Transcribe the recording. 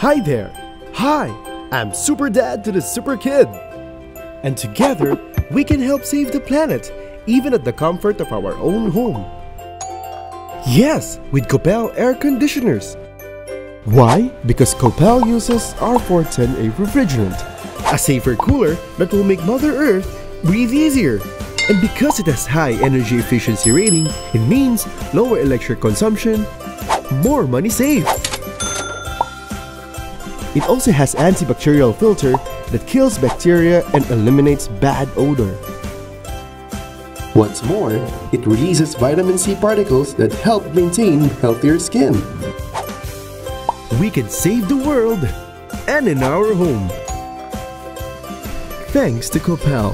Hi there! Hi! I'm Super Dad to the Super Kid! And together, we can help save the planet, even at the comfort of our own home. Yes, with Koppel Air Conditioners. Why? Because Koppel uses R410A refrigerant, a safer cooler that will make Mother Earth breathe easier. And because it has high energy efficiency rating, it means lower electric consumption, more money saved. It also has antibacterial filter that kills bacteria and eliminates bad odor. What's more, it releases vitamin C particles that help maintain healthier skin. We can save the world and in our home. Thanks to Koppel.